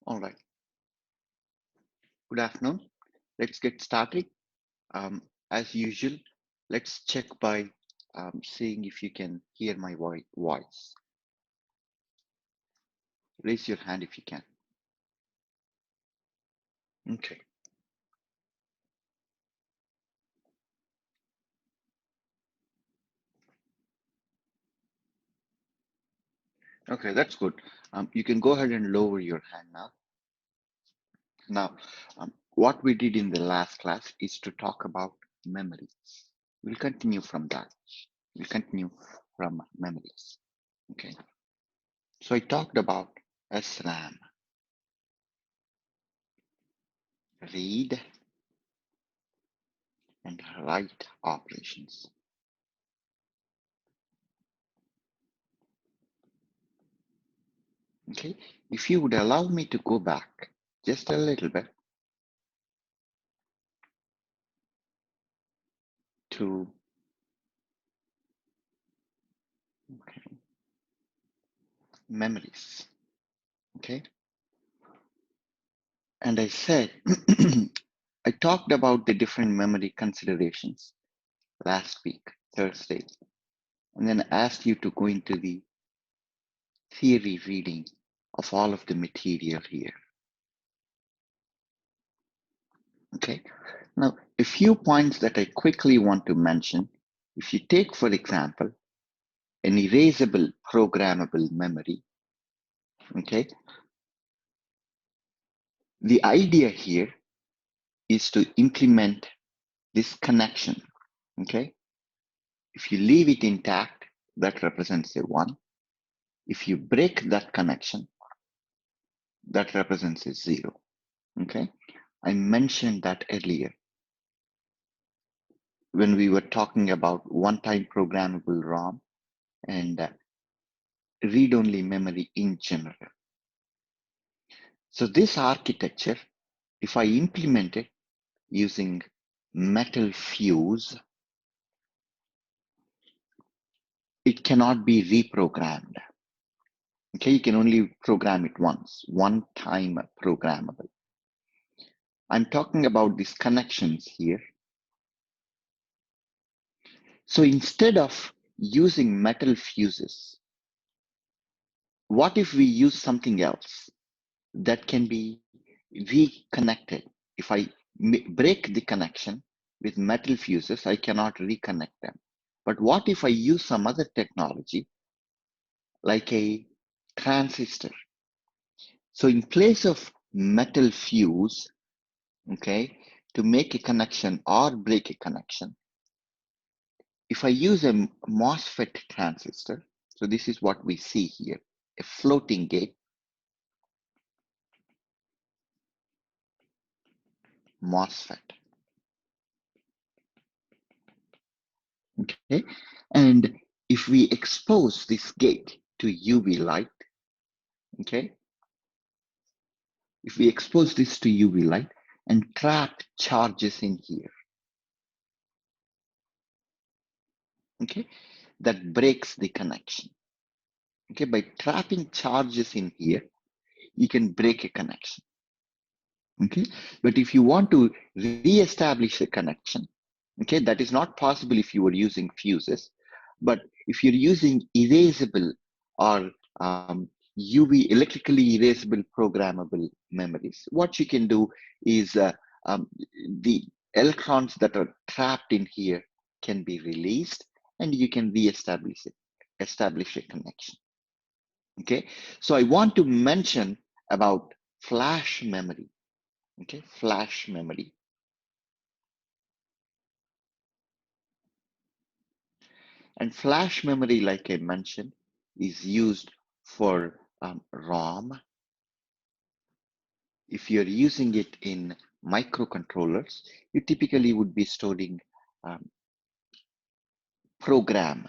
All right. Good afternoon. Let's get started. As usual, let's check by seeing if you can hear my voice. Raise your hand if you can. Okay. Okay, that's good. You can go ahead and lower your hand now. Now, what we did in the last class is to talk about memories. We'll continue from that. We'll continue from memories. Okay. So I talked about SRAM, read and write operations. Okay, if you would allow me to go back just a little bit to memories, okay, and I said, I talked about the different memory considerations last week, Thursday, and then asked you to go into the theory reading of all of the material here. Okay, now a few points that I quickly want to mention. If you take, for example, an erasable programmable memory, okay, the idea here is to implement this connection, okay? If you leave it intact, that represents a 1. If you break that connection, that represents a 0, okay? I mentioned that earlier when we were talking about one-time programmable ROM and read-only memory in general. So this architecture, if I implement it using metal fuse, it cannot be reprogrammed. Okay, you can only program it once, one-time programmable. I'm talking about these connections here. So instead of using metal fuses, what if we use something else that can be reconnected? If I break the connection with metal fuses, I cannot reconnect them. But what if I use some other technology like a transistor? So in place of metal fuse, okay, to make a connection or break a connection, if I use a Mosfet transistor, so this is what we see here, a floating gate, Mosfet, okay? And if we expose this gate to UV light, okay? If we expose this to UV light and trap charges in here, okay? That breaks the connection, okay? By trapping charges in here, you can break a connection. Okay, but if you want to re-establish a connection, okay, that is not possible if you were using fuses. But if you're using erasable or UV electrically erasable programmable memories, what you can do is the electrons that are trapped in here can be released, and you can re-establish it, establish a connection. Okay, so I want to mention about flash memory. Okay, flash memory. And flash memory, like I mentioned, is used for ROM. If you're using it in microcontrollers, you typically would be storing program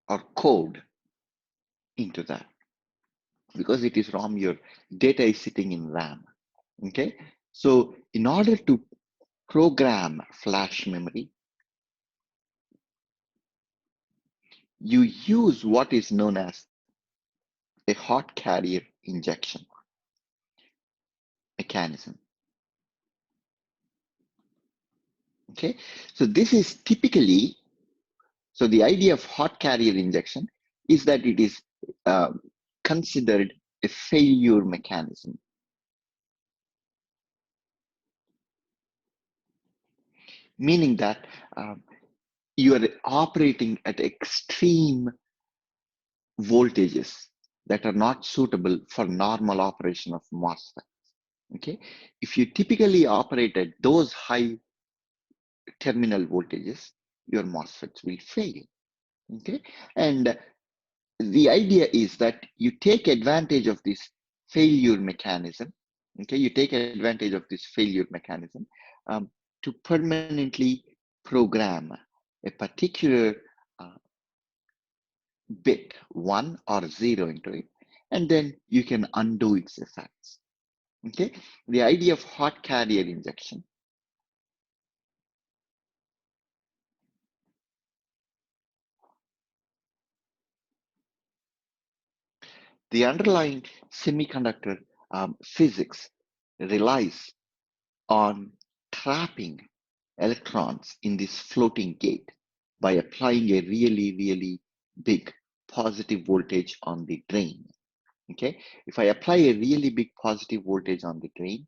or code into that. Because it is ROM, your data is sitting in RAM. Okay, so in order to program flash memory, you use what is known as a hot carrier injection mechanism. Okay, so this is typically, so the idea of hot carrier injection is that it is considered a failure mechanism. Meaning that you are operating at extreme voltages that are not suitable for normal operation of MOSFET. Okay, if you typically operate at those high terminal voltages, your MOSFETs will fail. Okay, and the idea is that you take advantage of this failure mechanism. Okay, you take advantage of this failure mechanism to permanently program a particular bit 1 or 0 into it, and then you can undo its effects. Okay, the idea of hot carrier injection. The underlying semiconductor physics relies on trapping electrons in this floating gate by applying a really big positive voltage on the drain. Okay, if I apply a really big positive voltage on the drain,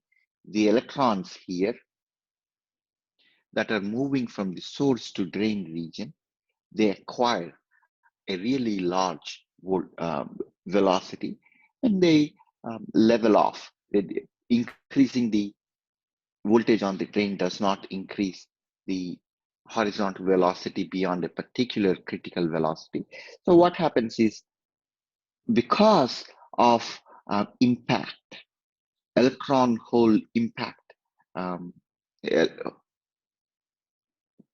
the electrons here that are moving from the source to drain region, they acquire a really large velocity, and they level off. Increasing the voltage on the drain does not increase the horizontal velocity beyond a particular critical velocity. So what happens is, because of impact, electron hole impact, um,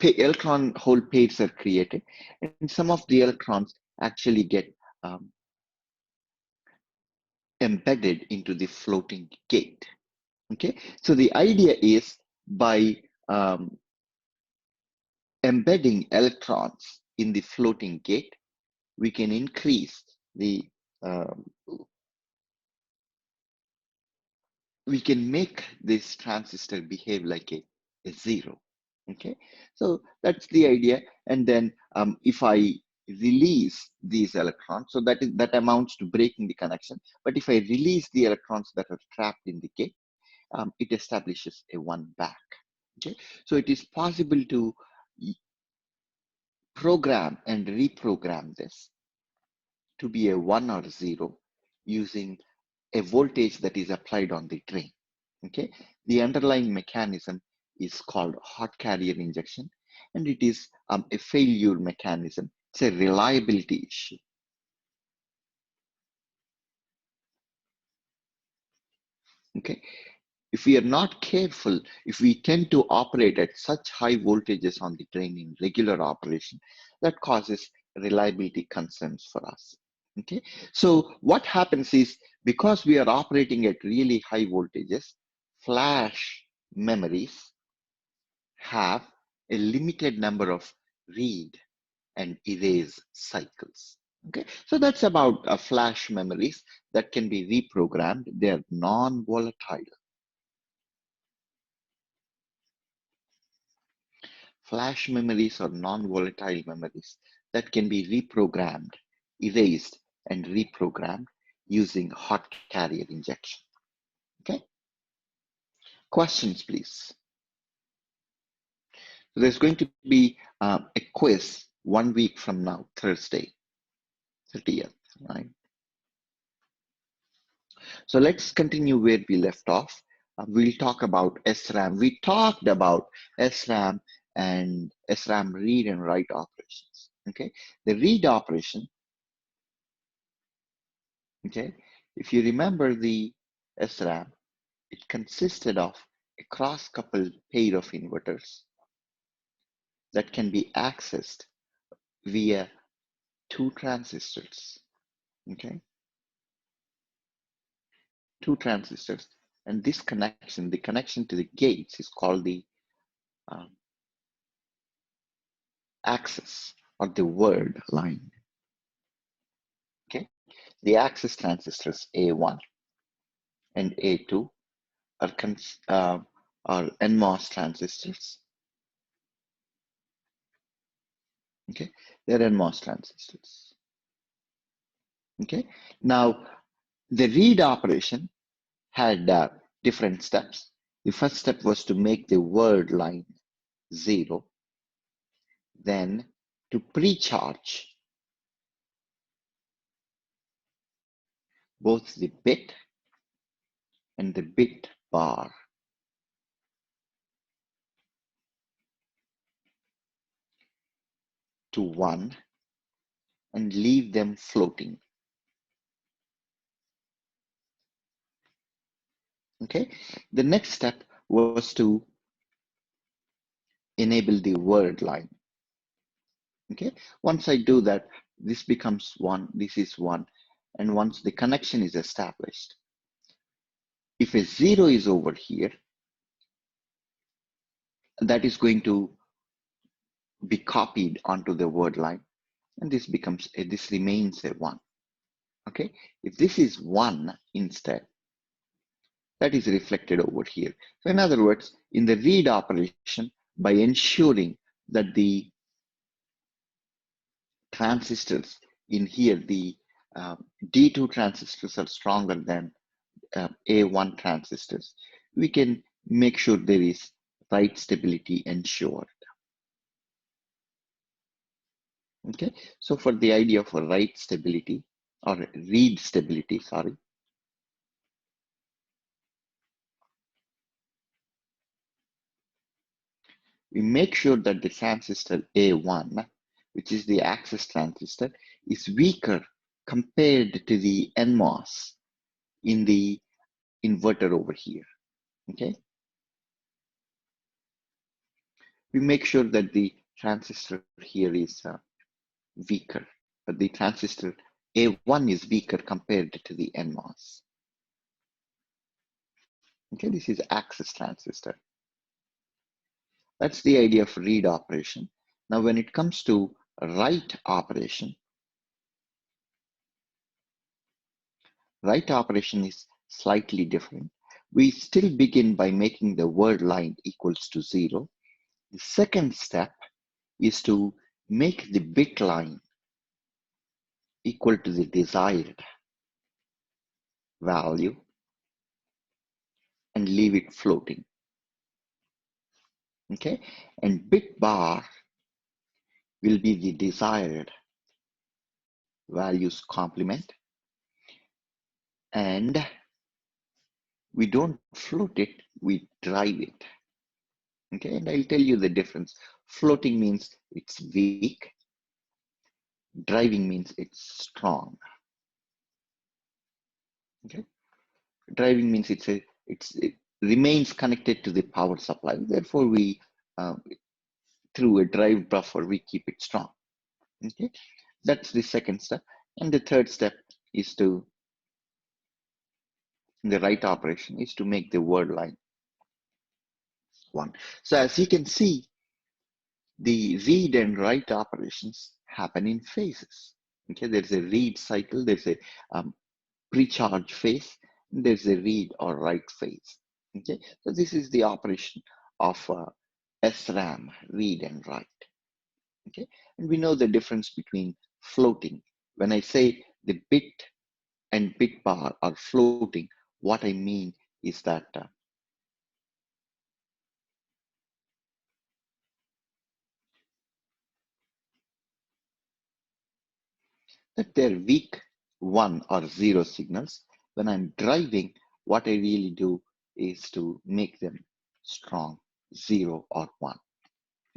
electron hole pairs are created, and some of the electrons actually get embedded into the floating gate. Okay, so the idea is, by embedding electrons in the floating gate, we can increase the um, we can make this transistor behave like a zero. Okay, so that's the idea. And then if I release these electrons, so that amounts to breaking the connection. But if I release the electrons that are trapped in the gate, it establishes a one back. Okay, so it is possible to program and reprogram this to be a 1 or 0 using a voltage that is applied on the drain. Okay, the underlying mechanism is called hot carrier injection, and it is a failure mechanism. It's a reliability issue. Okay, if we are not careful, if we tend to operate at such high voltages on the drain in regular operation, that causes reliability concerns for us. Okay, so what happens is, because we are operating at really high voltages, flash memories have a limited number of read and erase cycles. Okay, so that's about flash memories that can be reprogrammed. They are non-volatile. Flash memories are non-volatile memories that can be reprogrammed, erased, and reprogrammed using hot carrier injection. Okay, questions, please. So there's going to be a quiz 1 week from now, Thursday, 30th, right? So let's continue where we left off. We'll talk about SRAM. We talked about SRAM and SRAM read and write operations. Okay, the read operation. Okay, if you remember the SRAM, it consisted of a cross-coupled pair of inverters that can be accessed via two transistors. Okay, two transistors, and this connection, the connection to the gates, is called the um, access or the word line. Okay, the access transistors A1. and A2 are, are NMOS transistors. Okay, they're NMOS transistors. Okay, now the read operation had different steps. The first step was to make the word line 0, then to pre-charge both the bit and the bit bar to 1 and leave them floating. Okay, the next step was to enable the word line. Okay, once I do that, this becomes 1, this is 1, and once the connection is established, if a 0 is over here, that is going to be copied onto the word line, and this becomes this remains a 1. Okay, if this is 1 instead, that is reflected over here. So in other words, in the read operation, by ensuring that the transistors in here, the D2 transistors are stronger than A1 transistors, we can make sure there is write stability ensured. Okay, so for the idea of write stability or read stability, sorry, we make sure that the transistor A1, which is the access transistor, is weaker compared to the NMOS in the inverter over here. Okay, we make sure that the transistor here is weaker, but the transistor A1 is weaker compared to the NMOS. Okay, this is access transistor. That's the idea of read operation. Now, when it comes to write operation is slightly different. We still begin by making the word line equals to 0. The second step is to make the bit line equal to the desired value and leave it floating. Okay, and bit bar will be the desired values complement, and we don't float it, we drive it. Okay, and I'll tell you the difference. Floating means it's weak, driving means it's strong. Okay, driving means it remains connected to the power supply, therefore we through a drive buffer we keep it strong. Okay, that's the second step. And the third step is to, the write operation is to make the word line 1. So as you can see, the read and write operations happen in phases. Okay, there's a read cycle, there's a pre-charge phase, and there's a read or write phase. Okay, so this is the operation of SRAM, read and write. Okay, and we know the difference between floating. When I say the bit and bit bar are floating, what I mean is that they're weak 1 or 0 signals. When I'm driving, what I really do is to make them strong 0 or 1.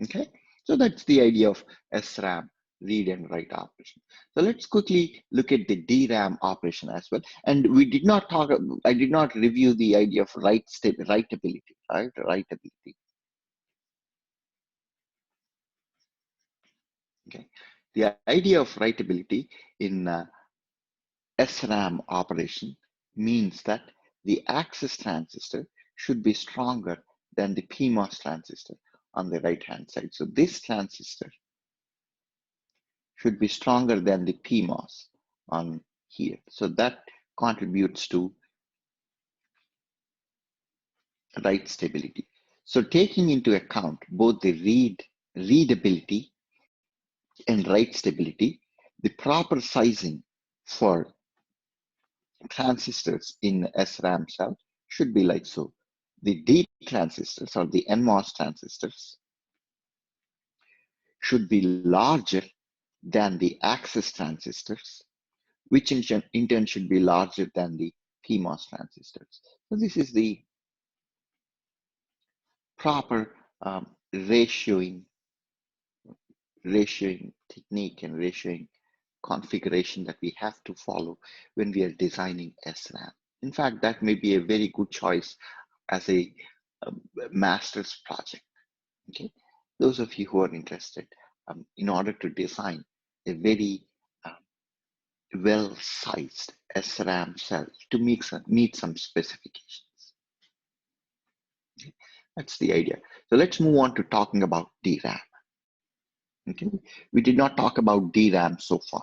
Okay, so that's the idea of SRAM, read and write operation. So let's quickly look at the DRAM operation as well. And we did not talk, I did not review the idea of writability, right? Writability. Okay, the idea of writability in SRAM operation means that the access transistor should be stronger than the PMOS transistor on the right hand side. So this transistor should be stronger than the PMOS on here. So that contributes to write stability. So taking into account both the readability and write stability, the proper sizing for transistors in SRAM cell should be like so. The D transistors or the NMOS transistors should be larger than the access transistors, which in turn should be larger than the PMOS transistors. So this is the proper ratioing technique and ratioing configuration that we have to follow when we are designing SRAM. In fact, that may be a very good choice as a master's project. Okay, those of you who are interested, in order to design a very well-sized SRAM cell to meet some specifications. Okay? That's the idea. So let's move on to talking about DRAM. Okay, we did not talk about DRAM so far.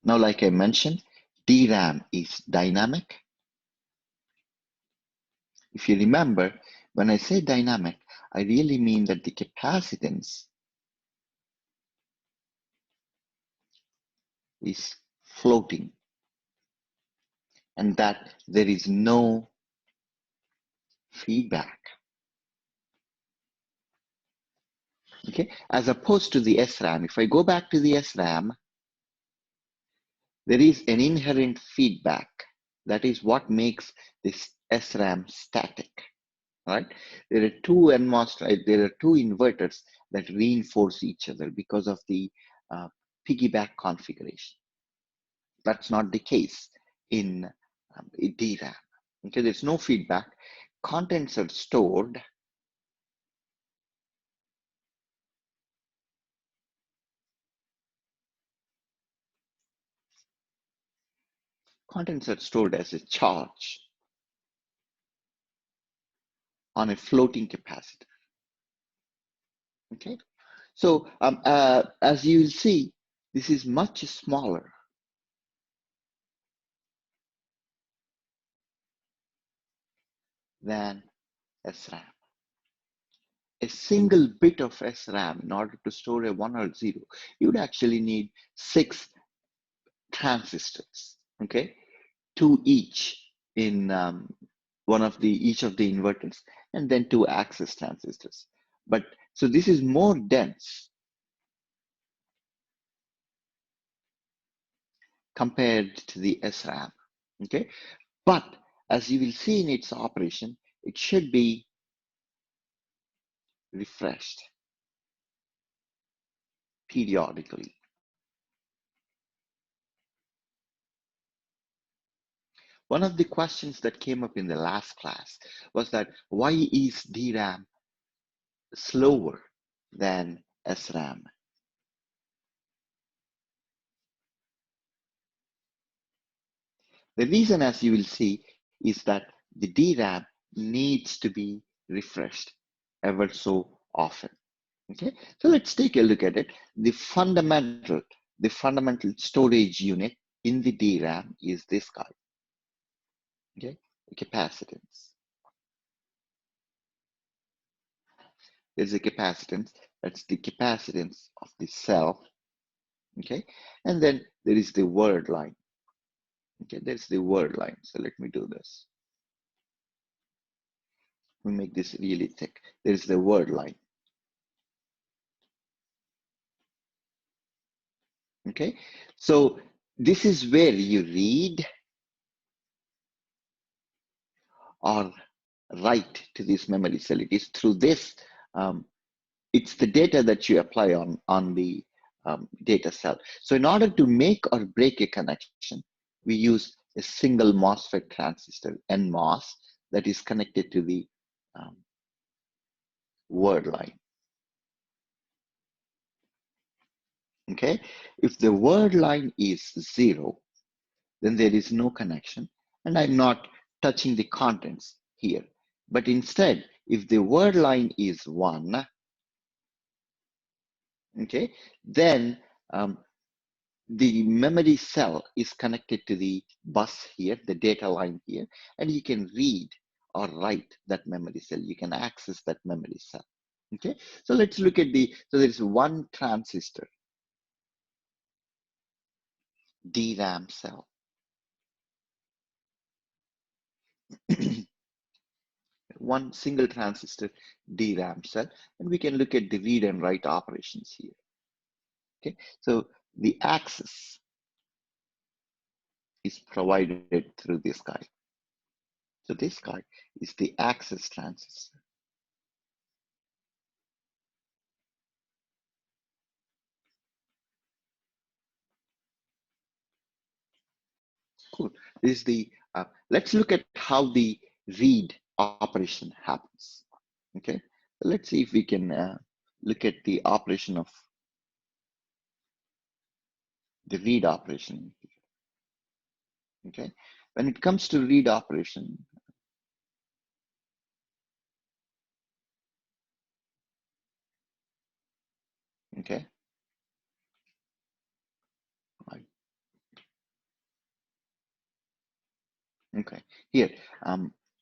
Now, like I mentioned, DRAM is dynamic. If you remember, when I say dynamic, I really mean that the capacitance is floating and that there is no feedback. Okay, as opposed to the SRAM, if I go back to the SRAM, there is an inherent feedback. That is what makes this SRAM static. Right? There are two NMOS, right? There are two inverters that reinforce each other because of the piggyback configuration. That's not the case in DRAM. Okay, there's no feedback. Contents are stored. Contents are stored as a charge on a floating capacitor. Okay, so as you will see, this is much smaller than SRAM. A single bit of SRAM, in order to store a 1 or 0, you would actually need 6 transistors, okay? 2 each in each of the inverters, and then 2 access transistors. But so this is more dense compared to the SRAM, okay? But as you will see in its operation, it should be refreshed periodically. One of the questions that came up in the last class was that why is DRAM slower than SRAM? The reason, as you will see, is that the DRAM needs to be refreshed ever so often. Okay, so let's take a look at it. The fundamental storage unit in the DRAM is this guy. Okay, the capacitance. There's a capacitance. That's the capacitance of the cell. Okay, and then there is the word line. Okay, there's the word line. So let me do this. We make this really thick. There's the word line. Okay, so this is where you read or write to this memory cell. It is through this, it's the data that you apply on the data cell. So in order to make or break a connection, we use a single Mosfet transistor, NMOS, that is connected to the word line. Okay, if the word line is 0, then there is no connection, and I'm not touching the contents here. But instead, if the word line is 1, okay, then the memory cell is connected to the bus here, the data line here, and you can read or write that memory cell. You can access that memory cell. Okay, so let's look at so there is one transistor, DRAM cell. One single transistor DRAM cell, and we can look at the read and write operations here. Okay, so the access is provided through this guy. So this guy is the access transistor. Cool. This is the let's look at how the read operation happens. Okay, let's see if we can look at the operation of the read operation. Okay, when it comes to read operation, okay, right. Okay, here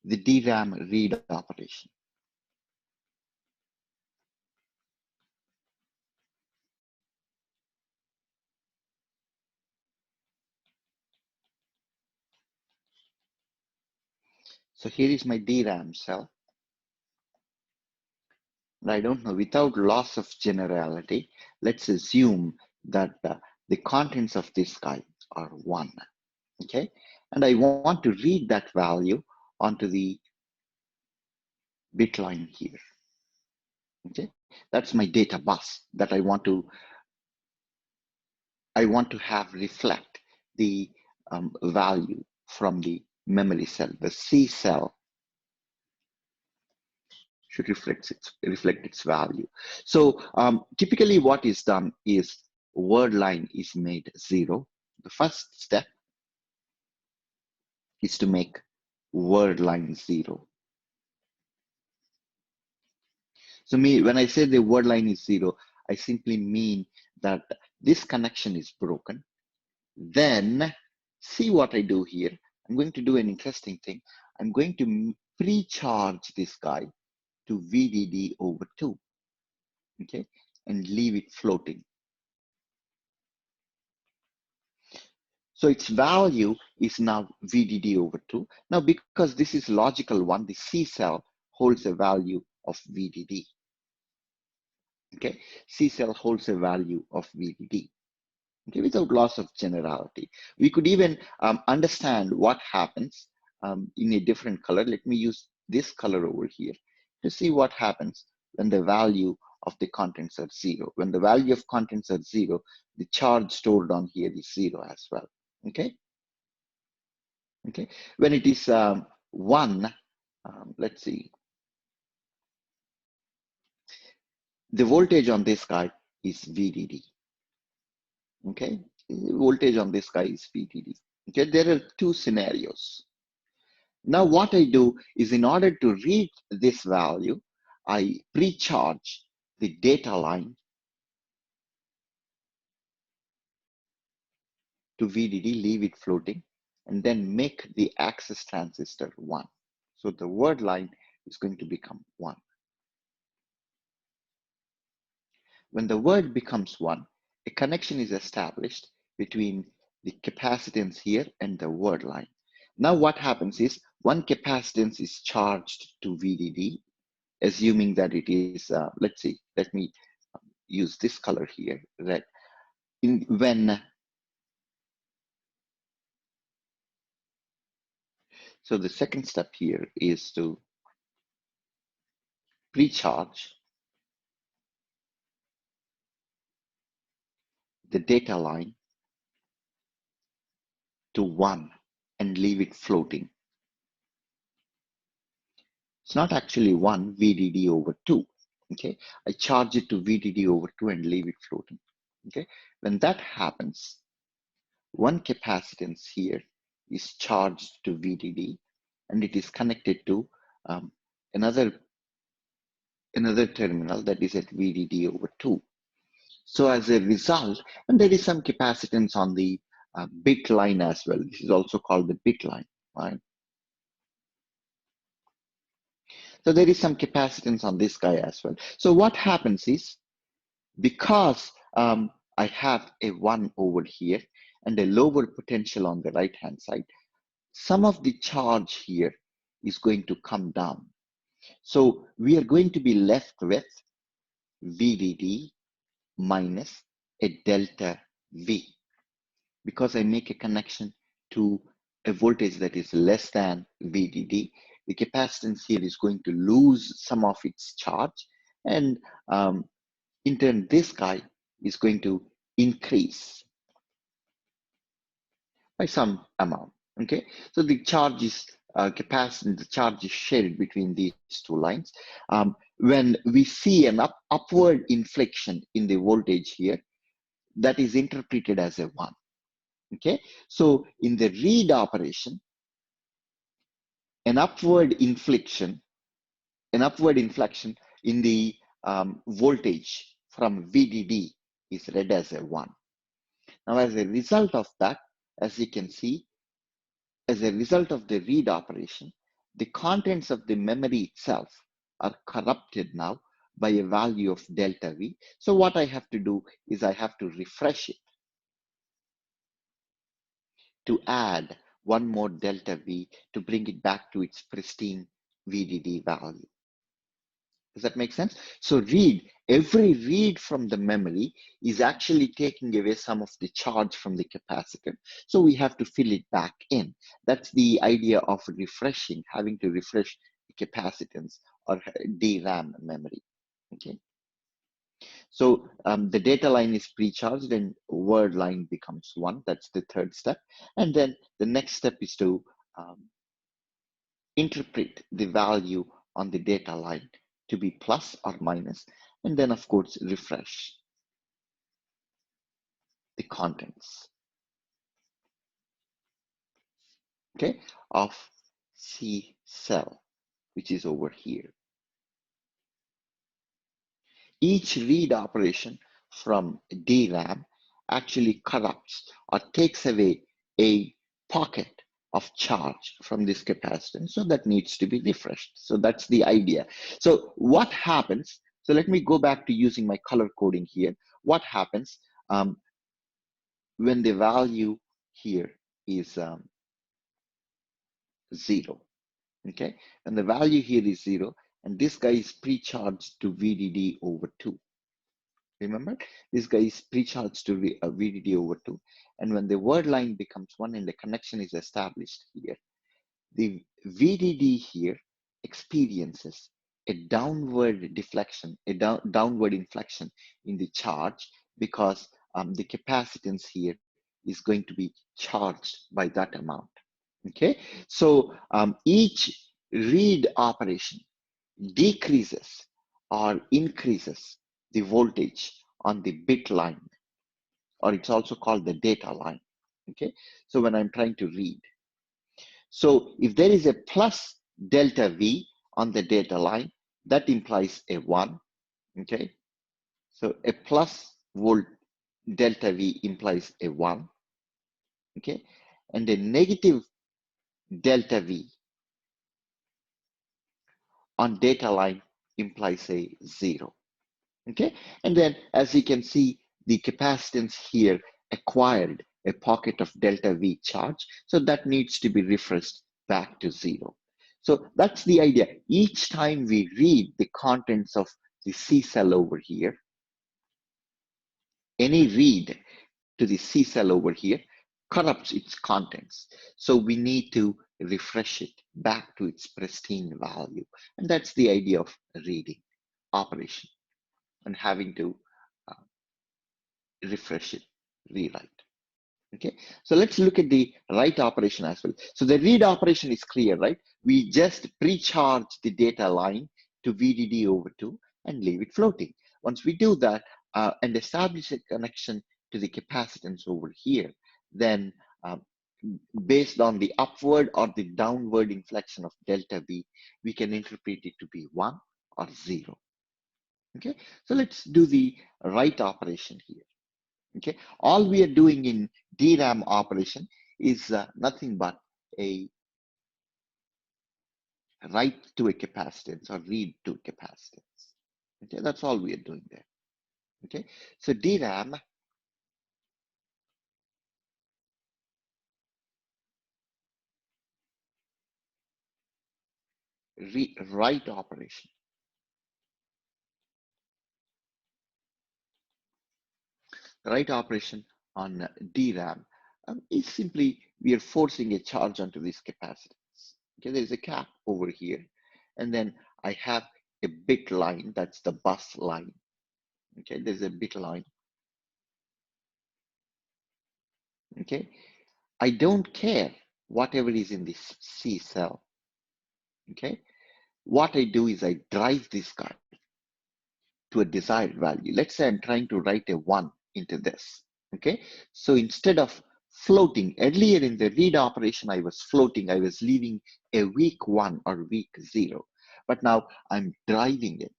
the DRAM read operation. So here is my DRAM cell. And I don't know, without loss of generality, let's assume that the contents of this guy are 1. Okay, and I want to read that value onto the bit line here. Okay, that's my data bus that I want to have reflect the value from the memory cell. The C cell should reflect its value. So typically what is done is word line is made 0. The first step is to make word line 0. So when I say the word line is 0, I simply mean that this connection is broken. Then see what I do here. I'm going to do an interesting thing. I'm going to pre-charge this guy to VDD over 2, okay, and leave it floating. So its value is now VDD over 2. Now, because this is logical 1, the C cell holds a value of VDD. Okay, C cell holds a value of VDD. Okay, without loss of generality. We could even understand what happens in a different color. Let me use this color over here to see what happens when the value of the contents are 0. When the value of contents are 0, the charge stored on here is 0 as well. Okay. Okay. When it is 1, let's see. The voltage on this guy is VDD. Okay. The voltage on this guy is VDD. Okay. There are 2 scenarios. Now what I do is, in order to read this value, I pre-charge the data line to VDD, leave it floating, and then make the access transistor 1. So the word line is going to become 1. When the word becomes 1, a connection is established between the capacitance here and the word line. Now what happens is, one capacitance is charged to VDD, assuming that it is, let's see, let me use this color here, red. So the second step here is to pre-charge the data line to 1 and leave it floating. It's not actually 1 VDD over 2. Okay, I charge it to VDD over 2 and leave it floating. Okay, when that happens, one capacitance here is charged to VDD, and it is connected to another terminal that is at VDD over 2. So as a result, and there is some capacitance on the bit line as well. This is also called the bit line, right? So there is some capacitance on this guy as well. So what happens is, because I have a 1 over here and a lower potential on the right hand side, some of the charge here is going to come down. So we are going to be left with VDD minus a delta V, because I make a connection to a voltage that is less than VDD. The capacitance here is going to lose some of its charge, and in turn, this guy is going to increase by some amount. Okay, so the charge is capacitance, the charge is shared between these two lines. When we see an upward inflection in the voltage here, that is interpreted as a 1. Okay, so in the read operation, an upward inflection in the voltage from VDD is read as a 1. Now, as a result of that, as you can see, as a result of the read operation, the contents of the memory itself are corrupted now by a value of delta V. So what I have to do is I have to refresh it to add one more delta V to bring it back to its pristine VDD value. Does that make sense? So every read from the memory is actually taking away some of the charge from the capacitor. So we have to fill it back in. That's the idea of refreshing, having to refresh the capacitance or DRAM memory. Okay. So the data line is pre-charged and word line becomes 1. That's the third step. And then the next step is to interpret the value on the data line to be plus or minus, and then of course refresh the contents, okay, of C cell, which is over here. Each read operation from DRAM actually corrupts or takes away a pocket of charge from this capacitance, so that needs to be refreshed. So that's the idea. So what happens, so let me go back to using my color coding here. What happens when the value here is 0, okay? And the value here is 0, and this guy is pre-charged to VDD over 2. Remember, this guy is pre-charged to VDD over 2. And when the word line becomes 1 and the connection is established here, the VDD here experiences a downward deflection, a downward inflection in the charge, because the capacitance here is going to be charged by that amount. Okay, so each read operation decreases or increases the voltage on the bit line, or it's also called the data line. Okay, so when I'm trying to read, so if there is a plus delta V on the data line, that implies a 1. Okay, so a plus volt delta V implies a 1. Okay, and a negative delta V on data line implies a 0. Okay, and then as you can see, the capacitance here acquired a pocket of delta V charge, so that needs to be refreshed back to 0. So that's the idea. Each time we read the contents of the C cell over here, any read to the C cell over here corrupts its contents. So we need to refresh it back to its pristine value. And that's the idea of reading operation and having to refresh it, rewrite. Okay, so let's look at the write operation as well. So the read operation is clear, right? We just pre-charge the data line to VDD over 2 and leave it floating. Once we do that and establish a connection to the capacitance over here, then based on the upward or the downward inflection of delta V, we can interpret it to be 1 or 0. Okay, so let's do the write operation here. Okay, all we are doing in DRAM operation is nothing but a write to a capacitance or read to a capacitance. Okay, that's all we are doing there. Okay, so DRAM write operation. Write operation on DRAM is simply we are forcing a charge onto this capacitance. Okay, there is a cap over here, and then I have a bit line, that's the bus line. Okay, there's a bit line. Okay, I don't care whatever is in this C cell. Okay, what I do is I drive this guy to a desired value. Let's say I'm trying to write a 1 into this. Okay, so instead of floating, earlier in the read operation, I was floating, I was leaving a weak 1 or weak 0. But now I'm driving it,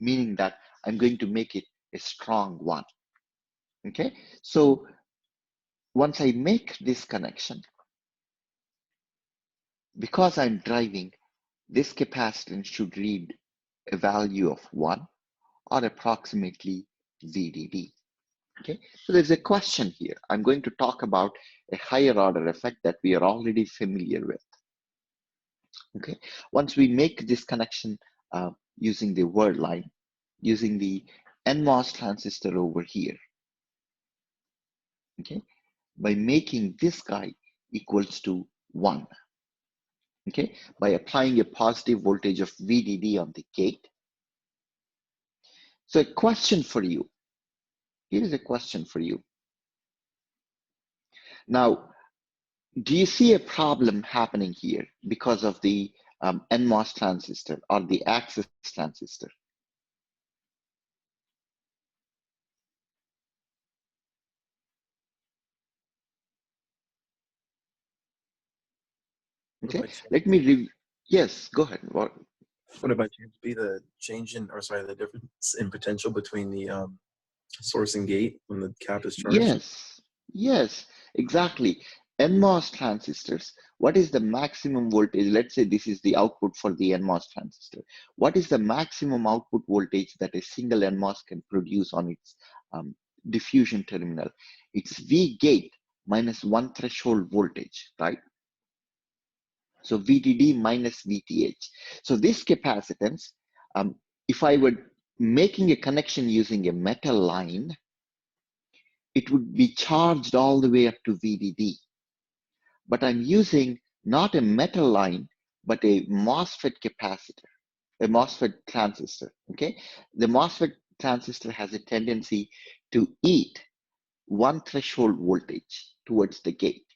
meaning that I'm going to make it a strong 1. Okay, so once I make this connection, because I'm driving, this capacitance should read a value of 1 or approximately VDD. Okay, so there's a question here. I'm going to talk about a higher order effect that we are already familiar with. Okay, once we make this connection using the word line, using the NMOS transistor over here, okay, by making this guy equals to 1, okay, by applying a positive voltage of VDD on the gate. So a question for you, here is a question for you. Now, do you see a problem happening here because of the NMOS transistor or the access transistor? Okay, let me yes, go ahead. What about chance be the change in, or sorry, the difference in potential between the source and gate when the cap is charged? Yes, exactly. NMOS transistors, what is the maximum voltage? Let's say this is the output for the NMOS transistor. What is the maximum output voltage that a single NMOS can produce on its diffusion terminal? It's V gate minus 1 threshold voltage, right? So VDD minus VTH. So this capacitance, if I were making a connection using a metal line, it would be charged all the way up to VDD. But I'm using not a metal line, but a MOSFET capacitor, a MOSFET transistor, okay? The MOSFET transistor has a tendency to eat 1 threshold voltage towards the gate,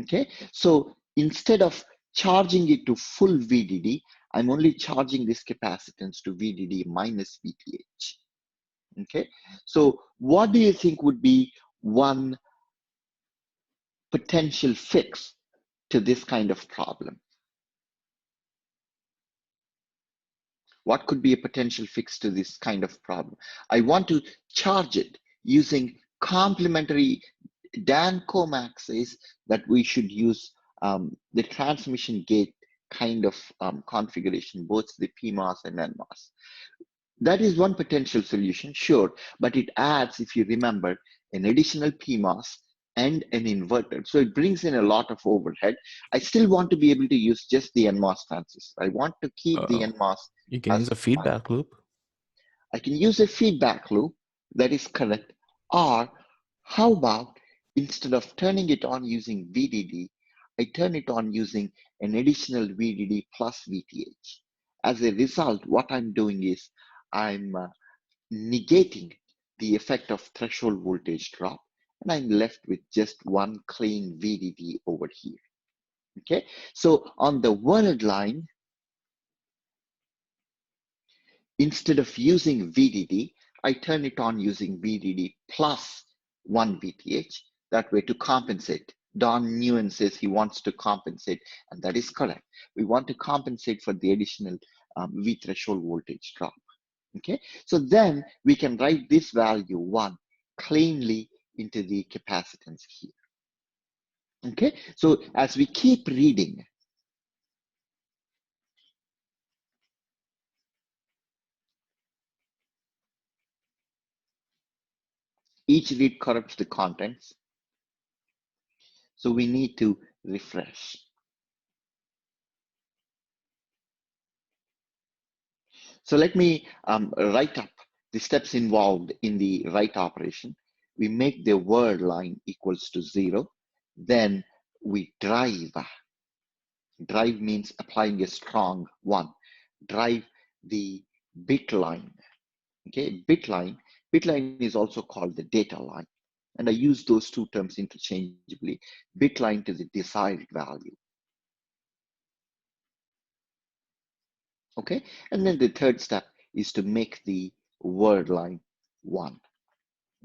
okay? So instead of charging it to full VDD, I'm only charging this capacitance to VDD minus VTH, okay? So what do you think would be one potential fix to this kind of problem? What could be a potential fix to this kind of problem? I want to charge it using complementary. Dan Comack says that we should use the transmission gate kind of configuration, both the PMOS and NMOS. That is one potential solution, sure, but it adds, if you remember, an additional PMOS and an inverter. So it brings in a lot of overhead. I still want to be able to use just the NMOS transistor. I want to keep the NMOS. You can use a feedback loop. I can use a feedback loop, that is correct. Or how about instead of turning it on using VDD, I turn it on using an additional VDD plus VTH. As a result, what I'm doing is I'm negating the effect of threshold voltage drop, and I'm left with just one clean VDD over here. Okay, so on the word line, instead of using VDD, I turn it on using VDD plus 1 VTH, that way to compensate. Don Nguyen says he wants to compensate, and that is correct. We want to compensate for the additional V threshold voltage drop. Okay, so then we can write this value 1 cleanly into the capacitance here. Okay, so as we keep reading, each read corrupts the contents. So we need to refresh. So let me write up the steps involved in the write operation. We make the word line equals to 0. Then we drive. Drive means applying a strong 1. Drive the bit line. Okay, bit line. Bit line is also called the data line. And I use those two terms interchangeably. Bit line to the desired value. Okay, and then the third step is to make the word line 1.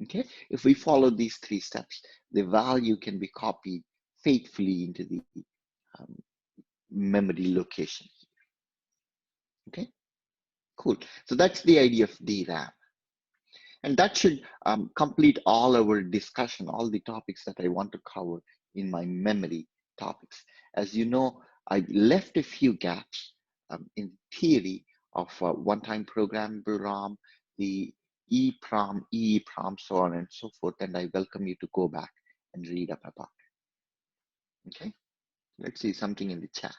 Okay, if we follow these 3 steps, the value can be copied faithfully into the um, memory location. Okay, cool. So that's the idea of DRAM. And that should complete all our discussion, all the topics that I want to cover in my memory topics. As you know, I left a few gaps in theory of one-time programmable RAM, the EEPROM, EEPROM, so on and so forth, and I welcome you to go back and read up about it. Okay, let's see something in the chat.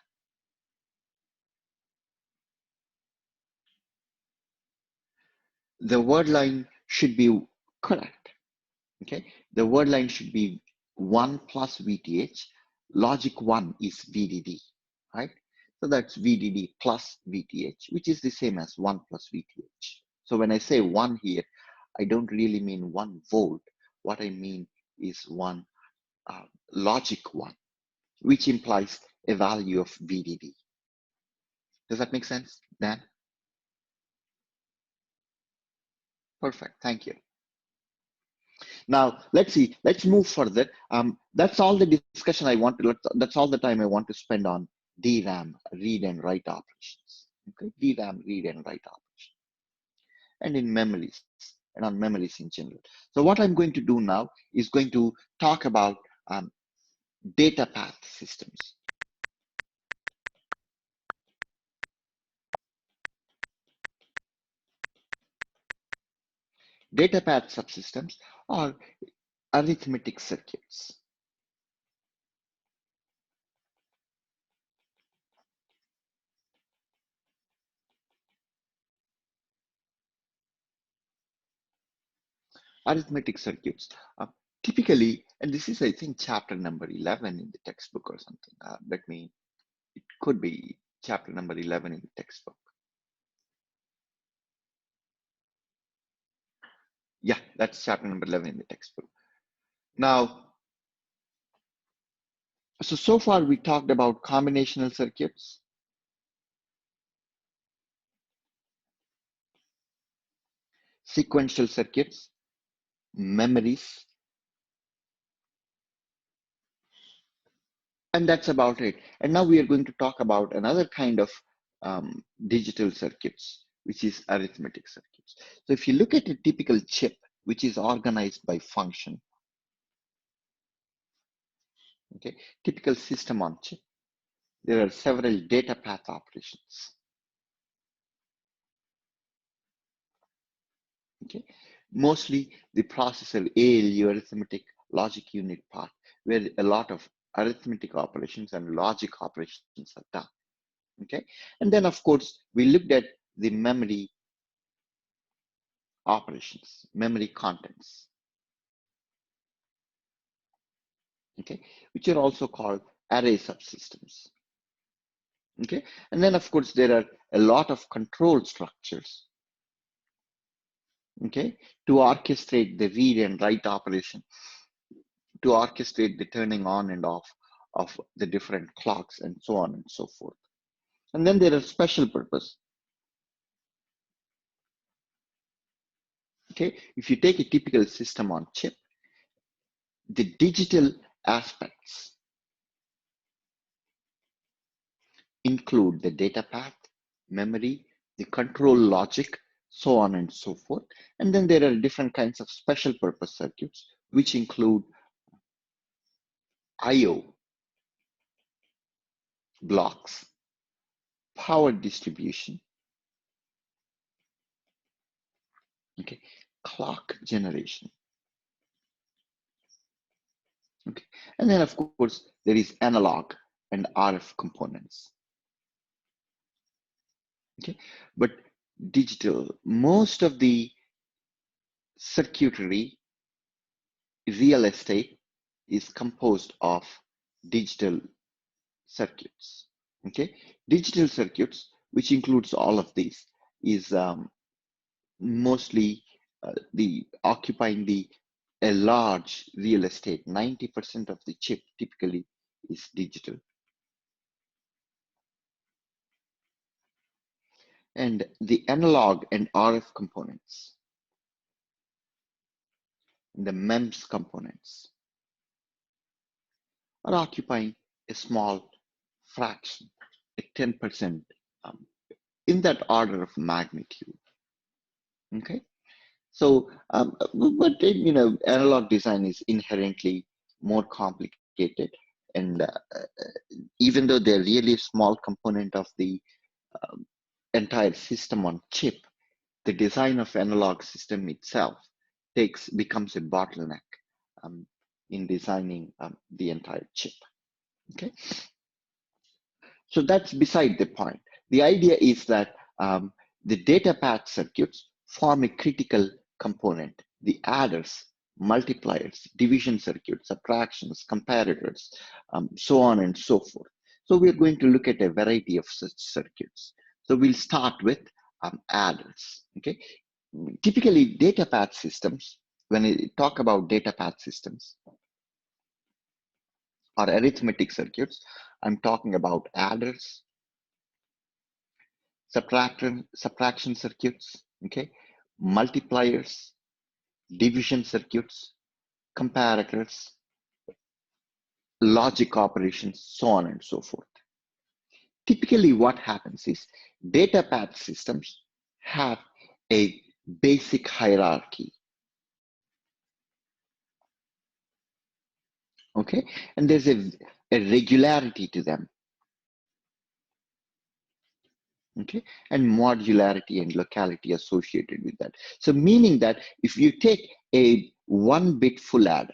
The word line should be correct. Okay, the word line should be 1 plus VTH. Logic 1 is VDD, right? So that's VDD plus VTH, which is the same as 1 plus VTH. So when I say 1 here, I don't really mean 1 volt. What I mean is 1 logic 1, which implies a value of VDD. Does that make sense, Dan? Perfect, thank you. Now, let's see, let's move further. That's all the discussion I want to, that's all the time I want to spend on DRAM, read and write operations. Okay, DRAM, read and write operations. And in memories, and on memories in general. So what I'm going to do now is going to talk about data path systems. Data path subsystems are arithmetic circuits. Arithmetic circuits. Typically, and this is, I think, chapter number 11 in the textbook or something. It could be chapter number 11 in the textbook. Yeah, that's chapter number 11 in the textbook. Now, so far we talked about combinational circuits, sequential circuits, memories, and that's about it. And now we are going to talk about another kind of digital circuits, which is arithmetic circuits. So if you look at a typical chip, which is organized by function, okay, typical system on chip, there are several data path operations. Okay, mostly the processor ALU, arithmetic logic unit part, where a lot of arithmetic operations and logic operations are done. Okay, and then of course we looked at the memory operations, memory contents. Okay, which are also called array subsystems. Okay, and then of course there are a lot of control structures. Okay, to orchestrate the read and write operation, to orchestrate the turning on and off of the different clocks and so on and so forth. And then there are special purpose. Okay, if you take a typical system on chip, the digital aspects include the data path, memory, the control logic, so on and so forth. And then there are different kinds of special purpose circuits, which include I/O blocks, power distribution, okay, clock generation, okay, and then of course there is analog and RF components, okay. But digital, most of the circuitry, real estate is composed of digital circuits, okay. Digital circuits, which includes all of these, is mostly the occupying the a large real estate. 90% of the chip typically is digital. And the analog and RF components, and the MEMS components are occupying a small fraction, a 10%, in that order of magnitude. Okay, so but you know, analog design is inherently more complicated, and even though they're really small component of the entire system on chip, the design of analog system itself becomes a bottleneck um, in designing the entire chip. Okay, so that's beside the point. The idea is that the data path circuits form a critical component. The adders, multipliers, division circuits, subtractions, comparators, so on and so forth. So we're going to look at a variety of such circuits. So we'll start with adders. Okay, typically data path systems, when we talk about data path systems or arithmetic circuits, I'm talking about adders, subtraction circuits, okay, multipliers, division circuits, comparators, logic operations, so on and so forth. Typically what happens is data path systems have a basic hierarchy, okay, and there's a regularity to them, okay, and modularity and locality associated with that. So meaning that if you take a 1-bit full adder,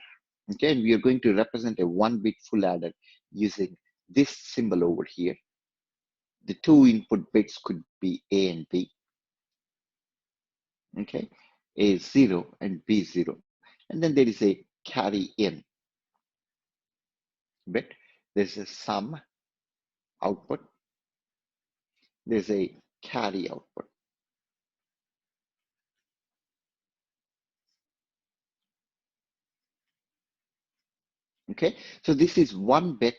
okay, and we are going to represent a 1-bit full adder using this symbol over here, the 2 input bits could be A and B, okay, A0 and B0, and then there is a carry in bit, there's a sum output, there's a carry output. Okay, so this is 1-bit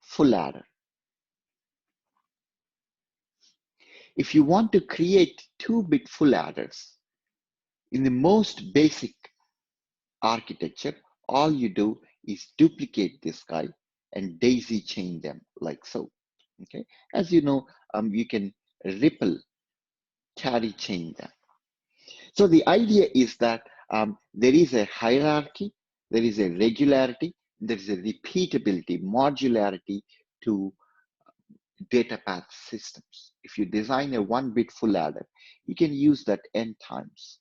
full adder. If you want to create 2-bit full adders in the most basic architecture, all you do is duplicate this guy and daisy chain them like so. Okay, as you know, you can ripple carry chain them. So the idea is that there is a hierarchy, there is a regularity, there is a repeatability, modularity to data path systems. If you design a 1-bit full adder, you can use that n times,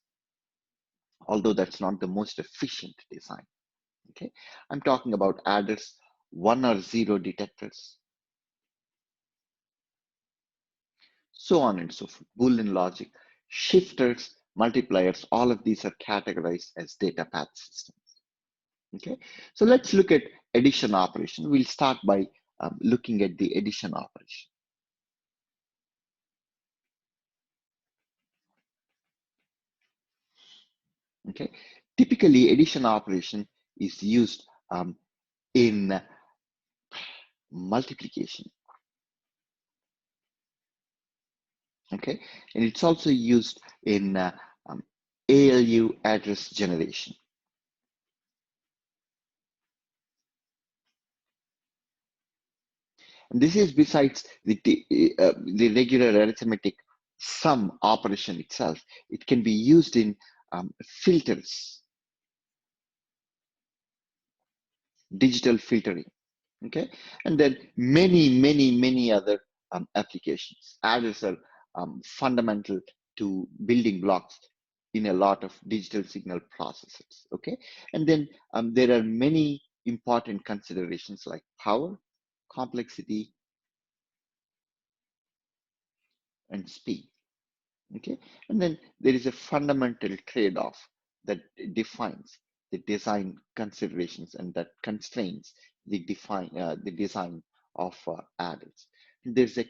although that's not the most efficient design. Okay, I'm talking about adders, 1 or 0 detectors, so on and so forth, Boolean logic, shifters, multipliers, all of these are categorized as data path systems. Okay, so let's look at addition operation. We'll start by looking at the addition operation. Okay, typically addition operation is used in multiplication. Okay, and it's also used in ALU address generation. And this is besides the regular arithmetic sum operation itself. It can be used in filters, digital filtering. Okay, and then many other applications. Adders are fundamental to building blocks in a lot of digital signal processors. Okay, and then there are many important considerations like power, complexity, and speed. Okay, and then there is a fundamental trade-off that defines the design considerations and that constrains the design of adders. There's a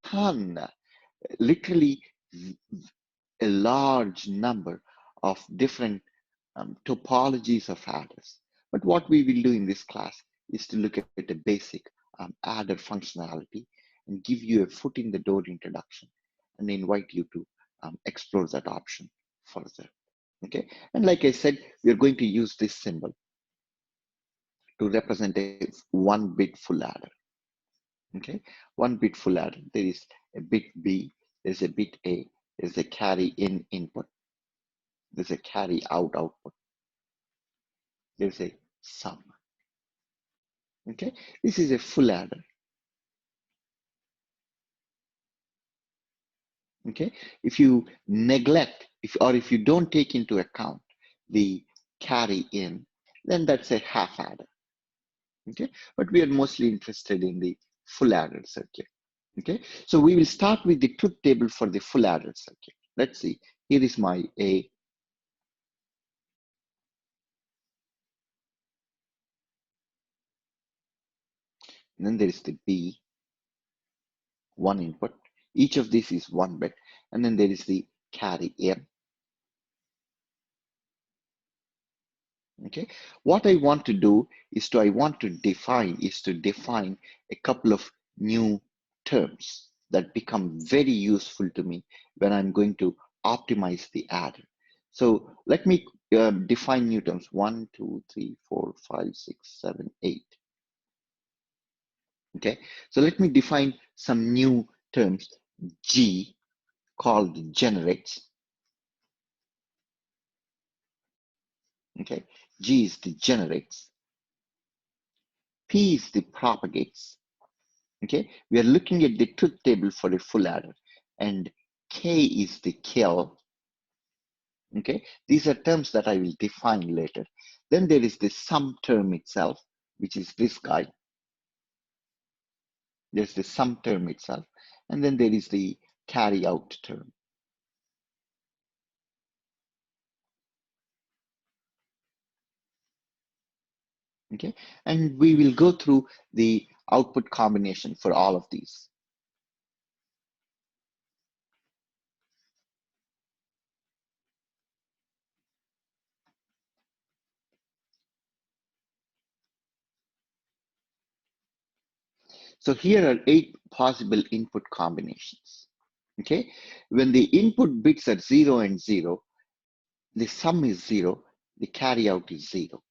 ton, literally a large number of different topologies of adders. But what we will do in this class is to look at a basic adder functionality and give you a foot in the door introduction and invite you to explore that option further. Okay, and like I said, we are going to use this symbol to represent a 1-bit full adder. Okay, 1-bit full adder. There is a bit B, there's a bit A, there's a carry in input, there's a carry out output, there's a sum. Okay, this is a full adder. Okay, if you neglect, if you don't take into account the carry in, then that's a half adder. Okay, but we are mostly interested in the full adder circuit. Okay, so we will start with the truth table for the full adder circuit. Let's see, here is my A. And then there is the B, 1 input. Each of these is 1 bit. And then there is the carry in. Okay, what I want to do is to define a couple of new terms that become very useful to me when I'm going to optimize the adder. So let me define new terms: 1, 2, 3, 4, 5, 6, 7, 8. Okay, so let me define some new terms. G, called generates. Okay, G is the generates. P is the propagates. Okay, we are looking at the truth table for a full adder, and K is the kill. Okay, these are terms that I will define later. Then there is the sum term itself, which is this guy. There's the sum term itself, and then there is the carry out term. Okay, and we will go through the output combination for all of these. So here are 8 possible input combinations. Okay, when the input bits are 0 and 0, the sum is 0, the carry out is 0.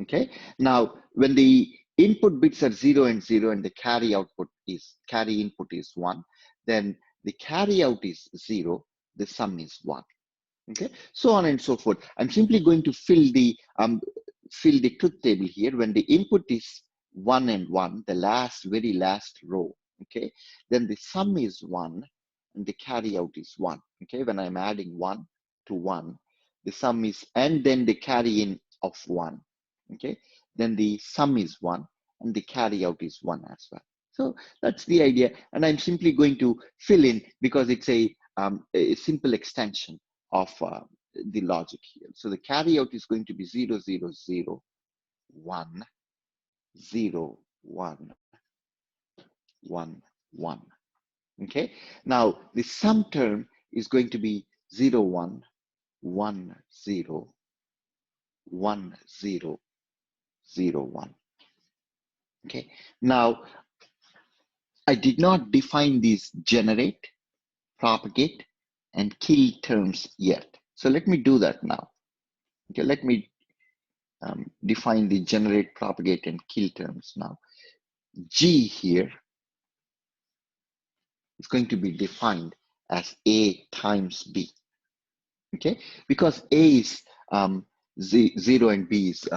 Okay, now when the input bits are 0 and 0 and the carry input is 1, then the carry out is 0, the sum is 1. Okay, so on and so forth. I'm simply going to fill the truth table here. When the input is 1 and 1, the very last row, okay, then the sum is 1 and the carry out is 1. Okay, when I'm adding 1 to 1, the sum is, and then the carry in of 1. Okay, then the sum is 1 and the carry out is 1 as well. So that's the idea, and I'm simply going to fill in because it's a simple extension of the logic here. So the carry out is going to be 0, 0, 0, 1, 0, 1, 1, 1. Okay, now the sum term is going to be 0, 1, 1, 0, 1, 0, 0, 1. Okay, now I did not define these generate, propagate, and kill terms yet. So let me do that now. Okay, let me define the generate, propagate, and kill terms now. G here is going to be defined as A times B. Okay, because A is 0 and B is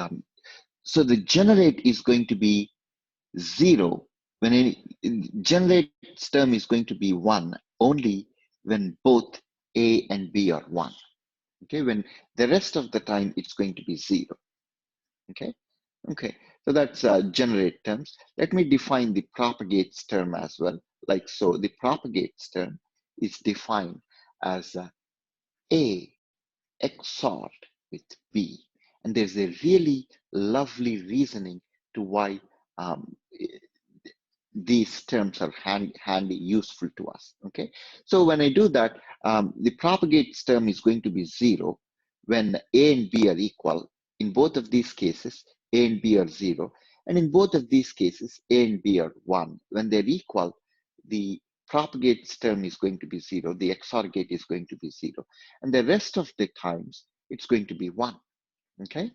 so the generate is going to be 0 when any generate term is going to be 1 only when both A and B are 1. Okay, when the rest of the time it's going to be 0. Okay, okay, so that's generate terms. Let me define the propagates term as well. Like so, the propagates term is defined as A XORed with B. And there's a really lovely reasoning to why these terms are handy, useful to us. Okay, so when I do that, the propagates term is going to be 0 when A and B are equal. In both of these cases, A and B are 0. And in both of these cases, A and B are 1. When they're equal, the propagates term is going to be 0. The XOR gate is going to be 0. And the rest of the times, it's going to be 1. Okay.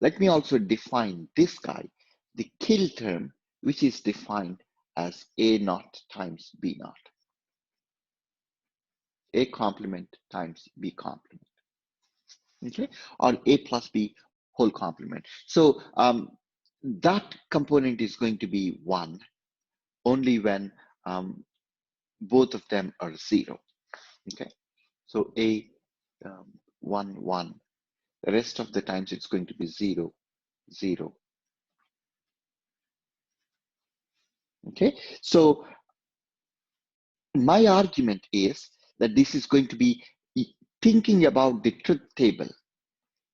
Let me also define this guy, the kill term, which is defined as A naught times B naught. A complement times B complement. Okay, or A plus B whole complement. So that component is going to be 1 only when both of them are 0. Okay, so A 1 1. The rest of the times it's going to be 0 0. Okay, so my argument is that this is going to be thinking about the truth table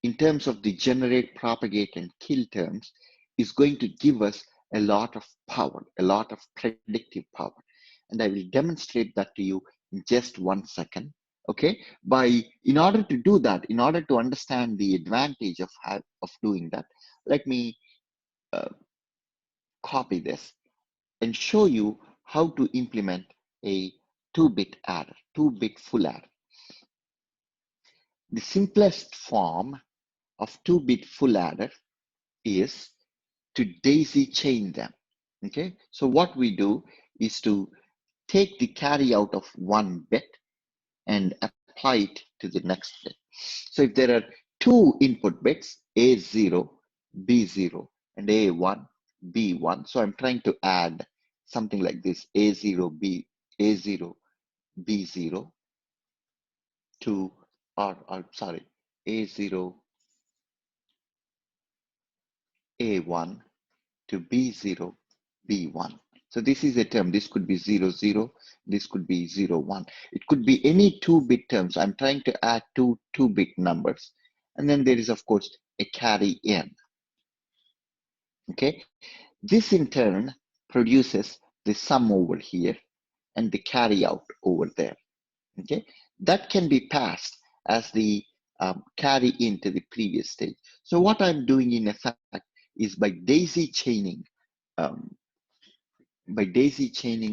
in terms of the generate, propagate, and kill terms is going to give us a lot of power, a lot of predictive power. And I will demonstrate that to you in just 1 second. Okay, in order to do that, in order to understand the advantage of doing that, let me copy this and show you how to implement a 2-bit adder, 2-bit full adder. The simplest form of 2-bit full adder is to daisy chain them. Okay, so what we do is to take the carry out of 1 bit and apply it to the next bit. So if there are 2 input bits, A0, B0, and A1, B1, so I'm trying to add something like this, A0, B0 to, or sorry, A0, A1 to B0, B1. So this is a term. This could be 0, 0. This could be 0, 1. It could be any 2-bit terms. I'm trying to add two 2-bit numbers. And then there is, of course, a carry in. Okay. This in turn produces the sum over here and the carry out over there. Okay. That can be passed as the carry into the previous stage. So what I'm doing in effect is by daisy chaining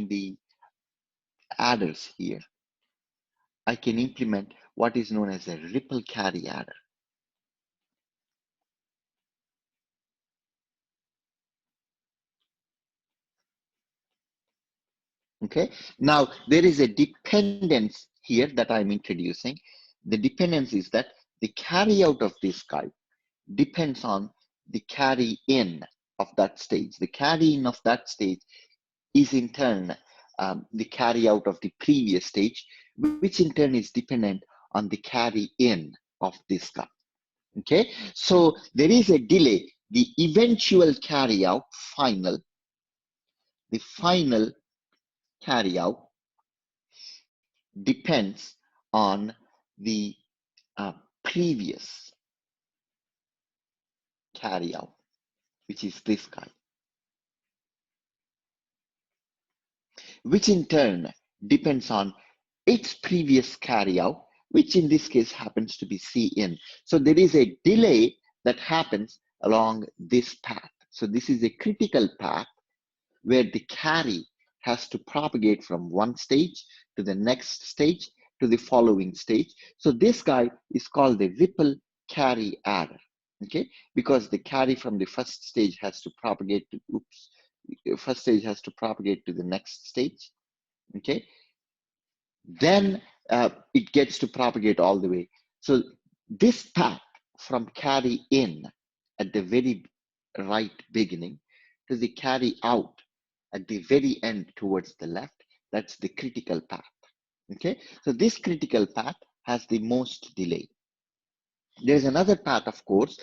the adders here, I can implement what is known as a ripple carry adder. Okay, now there is a dependence here that I'm introducing. The dependence is that the carry out of this guy depends on the carry in of that stage. The carry in of that stage is in turn the carry out of the previous stage, which in turn is dependent on the carry in of this guy. Okay, so there is a delay. The eventual carry out, the final carry out depends on the previous carry out, which is this guy, which in turn depends on its previous carry out, which in this case happens to be C in. So there is a delay that happens along this path. So this is a critical path where the carry has to propagate from one stage to the next stage to the following stage. So this guy is called the ripple carry adder, okay? Because the carry from the first stage has to propagate to, first stage has to propagate to the next stage. Okay, then it gets to propagate all the way. So this path from carry in at the very right beginning to the carry out at the very end towards the left, that's the critical path. Okay, so this critical path has the most delay. There's another path, of course.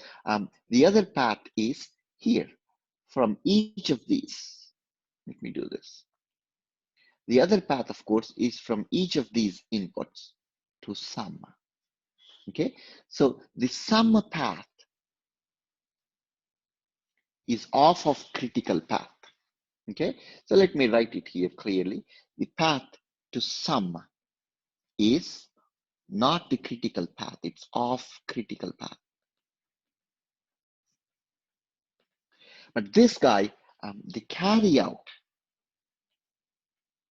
The other path is here from each of these. Let me do this. The other path, of course, is from each of these inputs to sum. Okay, so the sum path is off of critical path. Okay, so let me write it here clearly. The path to sum is not the critical path, it's off critical path. But this guy, the carry out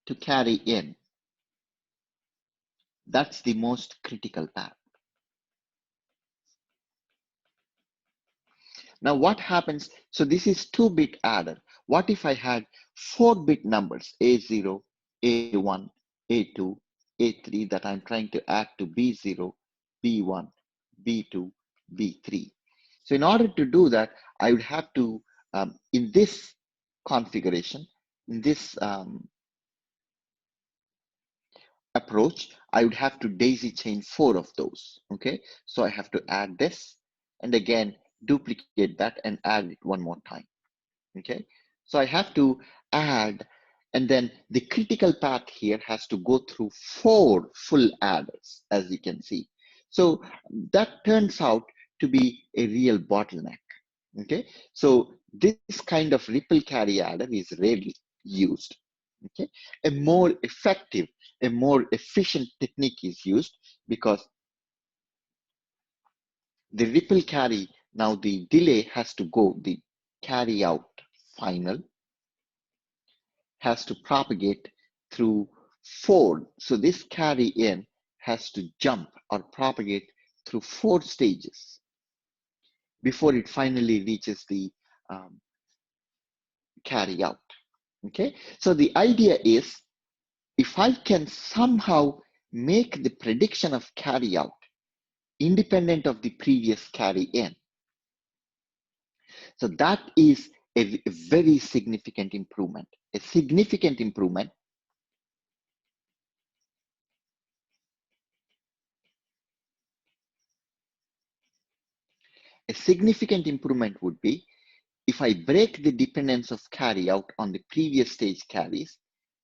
to carry in, that's the most critical path. Now what happens, so this is 2-bit adder. What if I had 4-bit numbers, A0, A1, A2, A3 that I'm trying to add to B0, B1, B2, B3. So in order to do that, I would have to, in this configuration, in this approach, I would have to daisy chain 4 of those. Okay, so I have to add this and again duplicate that and add it one more time. Okay, so I have to add, and then the critical path here has to go through 4 full adders, as you can see. So that turns out to be a real bottleneck. Okay, so this kind of ripple carry adder is rarely used. Okay, a more effective, a more efficient technique is used because the ripple carry, now the delay has to go, the carry out final has to propagate through 4. So this carry in has to jump or propagate through 4 stages before it finally reaches the carry out. Okay, so the idea is if I can somehow make the prediction of carry out independent of the previous carry in, so that is a very significant improvement. A significant improvement would be if I break the dependence of carry out on the previous stage carries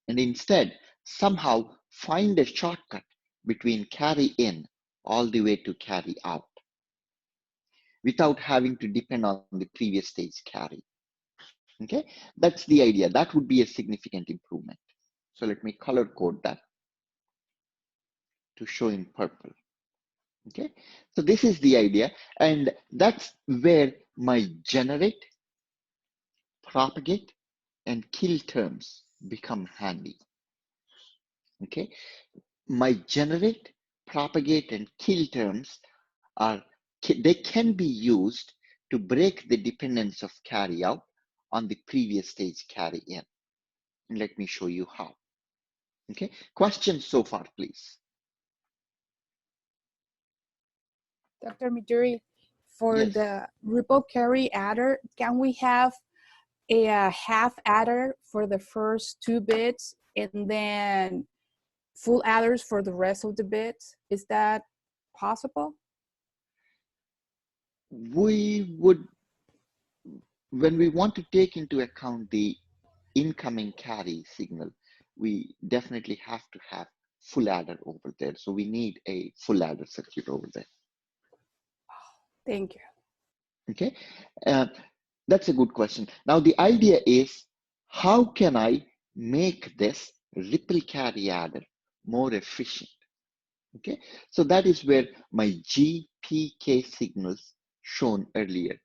and instead somehow find a shortcut between carry in all the way to carry out without having to depend on the previous stage carry. Okay, that's the idea. That would be a significant improvement. So let me color code that to show in purple. Okay, so this is the idea, and that's where my generate, propagate, and kill terms become handy. Okay, my generate, propagate, and kill terms are, they can be used to break the dependence of carry out on the previous stage carry in. And let me show you how. Okay, questions so far, please. Dr. Midori, for Yes. the ripple carry adder, can we have a half adder for the first 2 bits and then full adders for the rest of the bits? Is that possible? We would, when we want to take into account the incoming carry signal, we definitely have to have full adder over there. So we need a full adder circuit over there. Thank you. Okay, that's a good question. Now the idea is, how can I make this ripple carry adder more efficient? Okay, so that is where my GPK signals shown earlier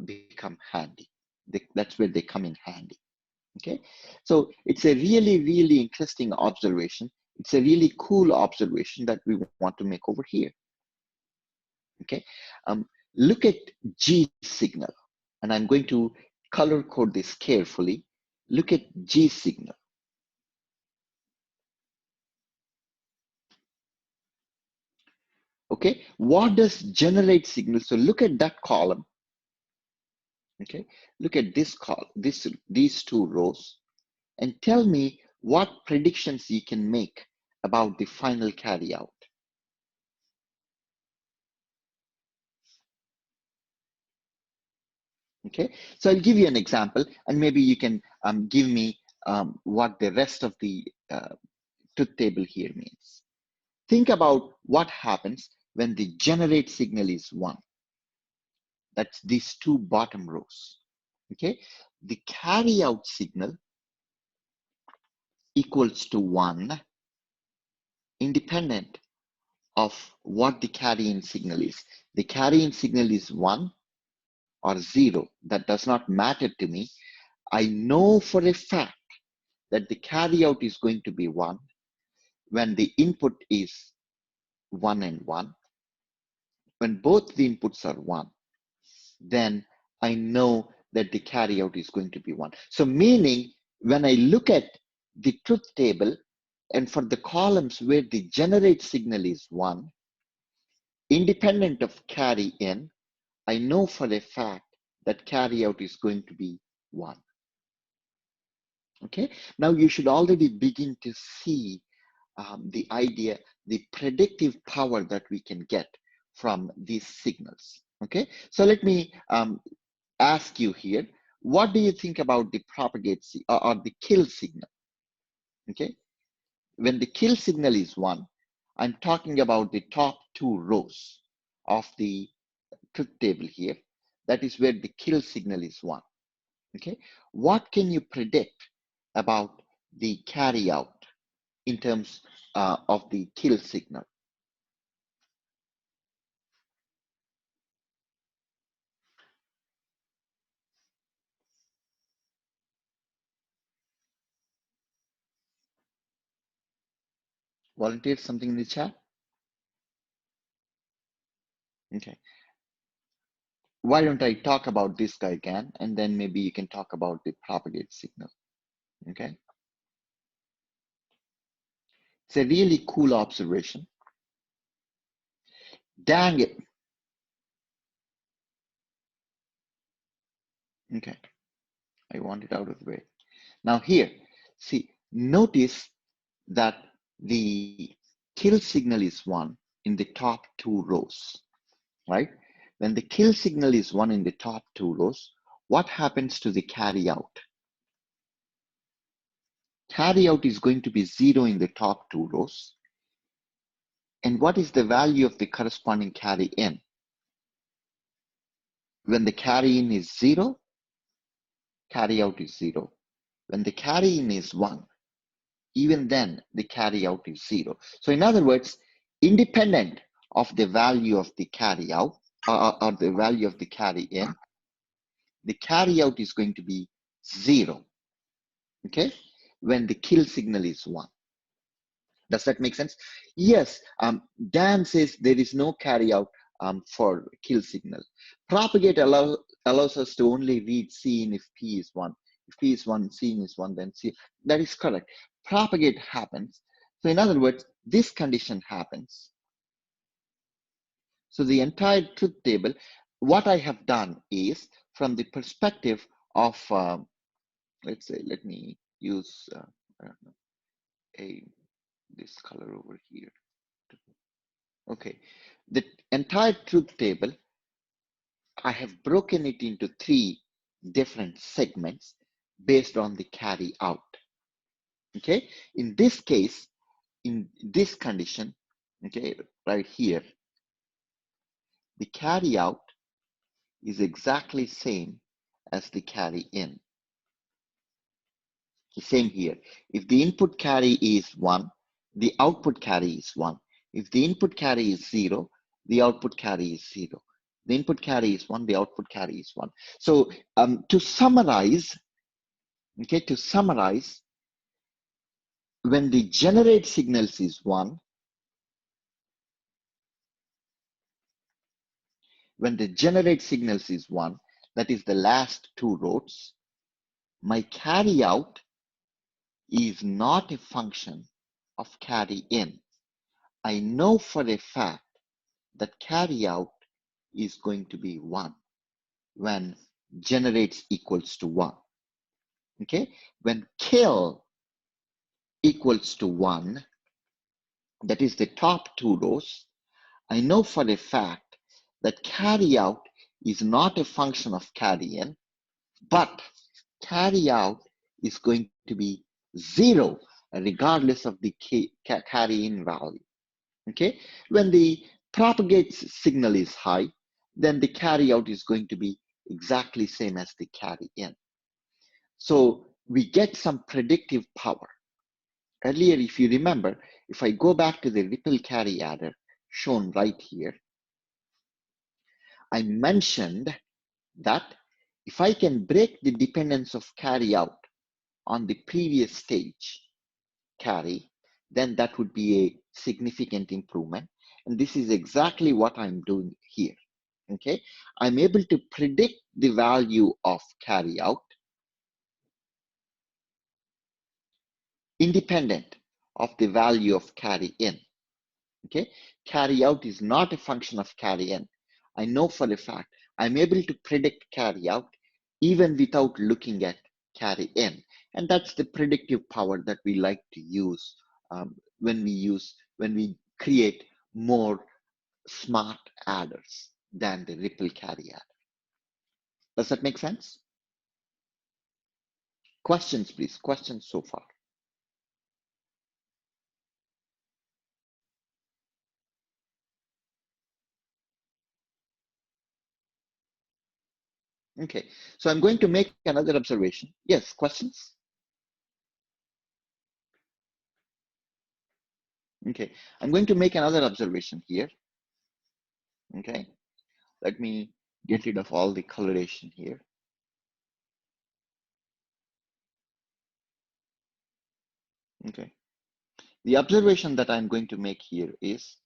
become handy. That's where they come in handy. Okay, so it's a really, really interesting observation. It's a really cool observation that we want to make over here. Okay, look at G signal, and I'm going to color code this carefully. Look at G signal. Okay, what does generate signal? So look at that column. Okay, look at this column, these two rows, and tell me what predictions you can make about the final carry out. Okay, so I'll give you an example, and maybe you can give me what the rest of the truth table here means. Think about what happens when the generate signal is 1. That's these two bottom rows. Okay, the carry out signal equals to 1 independent of what the carry in signal is. The carry in signal is 1 or 0. That does not matter to me. I know for a fact that the carry out is going to be 1 when the input is 1 and 1. When both the inputs are 1, then I know that the carry out is going to be 1. So meaning when I look at the truth table and for the columns where the generate signal is 1, independent of carry in, I know for a fact that carry out is going to be 1. Okay, now you should already begin to see the idea, the predictive power that we can get from these signals. Okay, so let me ask you here, what do you think about the propagate or the kill signal? Okay, when the kill signal is 1, I'm talking about the top two rows of the truth table here. That is where the kill signal is 1. Okay, what can you predict about the carry out in terms of the kill signal? Volunteer something in the chat? Okay. Why don't I talk about this guy again, and then maybe you can talk about the propagate signal. Okay. It's a really cool observation. Dang it. Okay. I want it out of the way. Now here, see, notice that the kill signal is 1 in the top two rows, right? When the kill signal is 1 in the top two rows, what happens to the carry out? Carry out is going to be 0 in the top two rows. And what is the value of the corresponding carry in? When the carry in is 0, carry out is 0. When the carry in is 1, even then the carry out is 0. So in other words, independent of the value of the carry out or the value of the carry in, the carry out is going to be 0. Okay, when the kill signal is 1. Does that make sense? Yes. Dan says there is no carry out for kill signal. Propagate allows us to only read C in if P is 1. If P is 1, C is 1, then C. That is correct. Propagate happens. So in other words, this condition happens. So the entire truth table, what I have done is from the perspective of, let's say, let me use, I don't know, this color over here. Okay, the entire truth table, I have broken it into 3 different segments based on the carry out. Okay, in this case, in this condition, okay, right here, the carry out is exactly same as the carry in. The same here. If the input carry is 1, the output carry is 1. If the input carry is 0, the output carry is 0. The input carry is 1, the output carry is 1. So to summarize, okay, when the generate signals is 1, when the generate signals is 1, that is the last two rows, my carry out is not a function of carry in. I know for a fact that carry out is going to be 1 when generates equals to 1. Okay, when kill equals to 1, that is the top 2 rows, I know for a fact that carry out is not a function of carry in, but carry out is going to be 0 regardless of the carry in value. Okay, when the propagate signal is high, then the carry out is going to be exactly same as the carry in. So we get some predictive power. Earlier, if you remember, if I go back to the ripple carry adder shown right here, I mentioned that if I can break the dependence of carry out on the previous stage carry, then that would be a significant improvement. And this is exactly what I'm doing here. Okay, I'm able to predict the value of carry out independent of the value of carry in. Okay, carry out is not a function of carry in. I know for a fact I'm able to predict carry out even without looking at carry in. And that's the predictive power that we like to use when we create more smart adders than the ripple carry adder. Does that make sense? Questions, please. Questions so far? Okay, so I'm going to make another observation. Yes, questions? Okay, I'm going to make another observation here. Okay, let me get rid of all the coloration here. Okay, the observation that I'm going to make here is,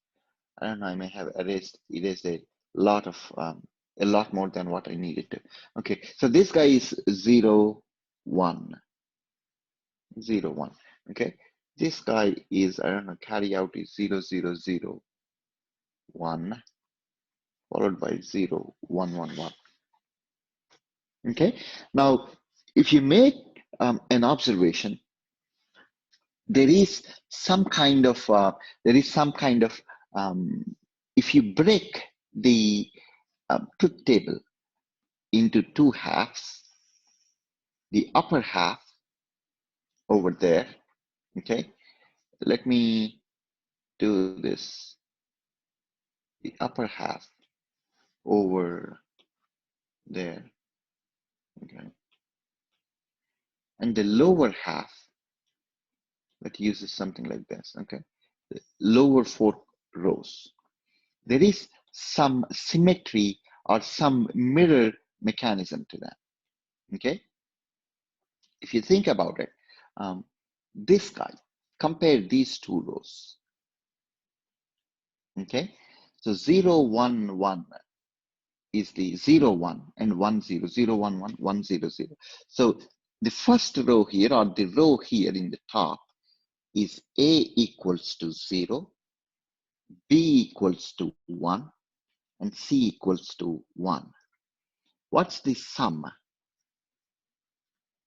I don't know, I may have erased a lot more than what I needed to. Okay, so this guy is 0, 1, 0, 1. Okay, this guy is, I don't know, carry out is 0, 0, 0, 1, followed by 0, 1, 1, 1. Okay, now if you make an observation, there is some kind of if you break the truth table into 2 halves, the upper half over there, okay, let me do this, the upper half over there, okay, and the lower half that uses something like this, okay, the lower 4 rows, there is some symmetry or some mirror mechanism to that. Okay, if you think about it, this guy, compare these 2 rows. Okay, so 0, 1, 1 is the 0, 1 and 1, 0, 0, 1, 1, 1, 0, 0. So the first row here, or the row here in the top, is A equals to 0, B equals to 1, and C equals to 1. What's the sum?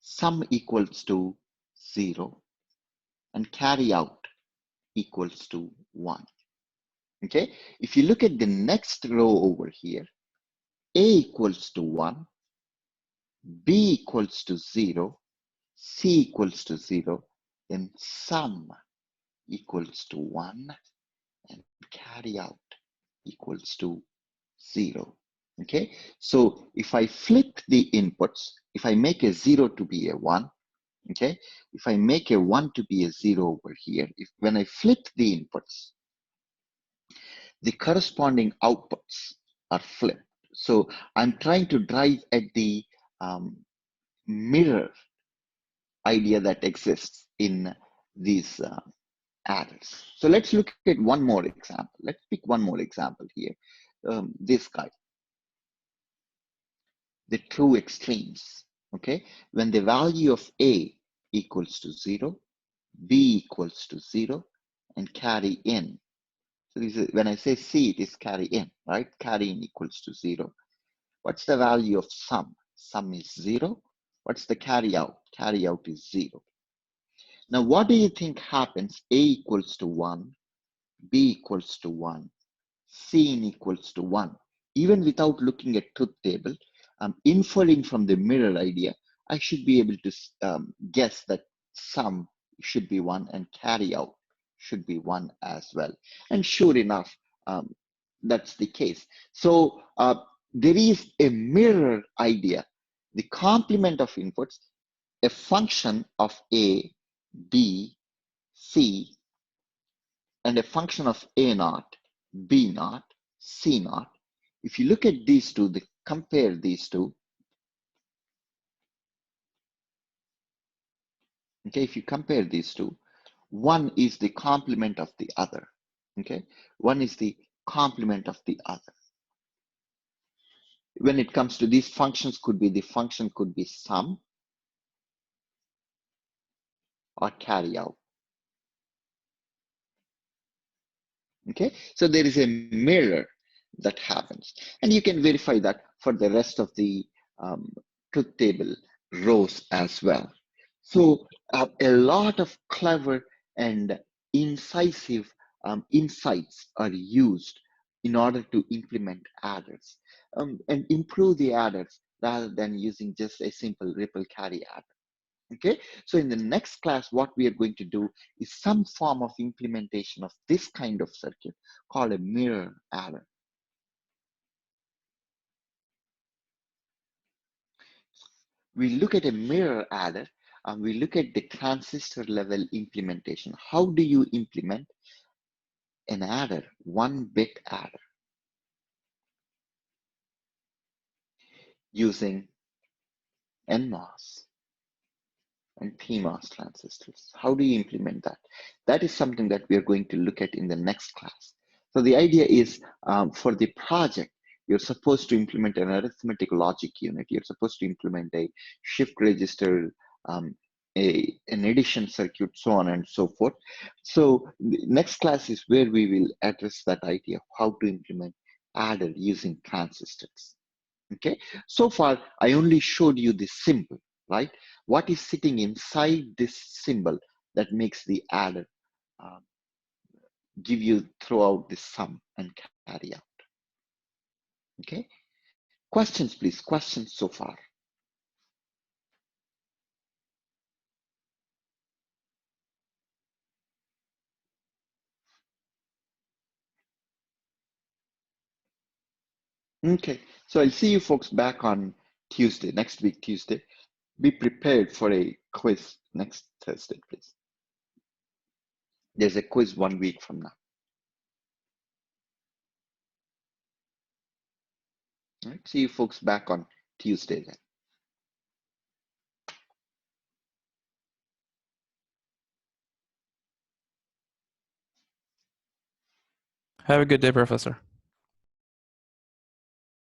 Sum equals to 0 and carry out equals to 1. Okay, if you look at the next row over here, A equals to 1, B equals to 0, C equals to 0, then sum equals to 1 and carry out equals to 0. Okay, so if I flip the inputs, if I make a 0 to be a 1, okay, if I make a 1 to be a 0 over here, when I flip the inputs, the corresponding outputs are flipped. So I'm trying to drive at the mirror idea that exists in these adders. So let's look at one more example. Let's pick one more example here. This guy, the true extremes. Okay, when the value of A equals to 0, B equals to 0, and carry in. So this is, when I say C, it is carry in, right? Carry in equals to 0. What's the value of sum? Sum is 0. What's the carry out? Carry out is 0. Now, what do you think happens? A equals to 1, B equals to 1, C in equals to 1. Even without looking at truth table, inferring from the mirror idea, I should be able to guess that sum should be 1 and carry out should be 1 as well. And sure enough, that's the case. So there is a mirror idea. The complement of inputs, a function of A, B, C, and a function of A naught, B naught, C naught. If you look at these two, compare these two. Okay, if you compare these two, one is the complement of the other. Okay, one is the complement of the other. When it comes to these functions, the function could be sum or carry out. Okay, so there is a mirror that happens, and you can verify that for the rest of the truth table rows as well. So a lot of clever and incisive insights are used in order to implement adders and improve the adders rather than using just a simple ripple carry adder. Okay, so in the next class, what we are going to do is some form of implementation of this kind of circuit called a mirror adder. We look at a mirror adder and we look at the transistor level implementation. How do you implement an adder, 1-bit adder, using NMOS and PMOS transistors? How do you implement that? That is something that we are going to look at in the next class. So the idea is for the project, you're supposed to implement an arithmetic logic unit. You're supposed to implement a shift register, an addition circuit, so on and so forth. So the next class is where we will address that idea of how to implement adder using transistors. Okay, so far I only showed you the symbol, right? What is sitting inside this symbol that makes the adder give you throughout the sum and carry out. Okay, questions please, questions so far. Okay, so I'll see you folks back on Tuesday, next week Tuesday. Be prepared for a quiz next Thursday, please. There's a quiz 1 week from now. All right, see you folks back on Tuesday then. Have a good day, Professor.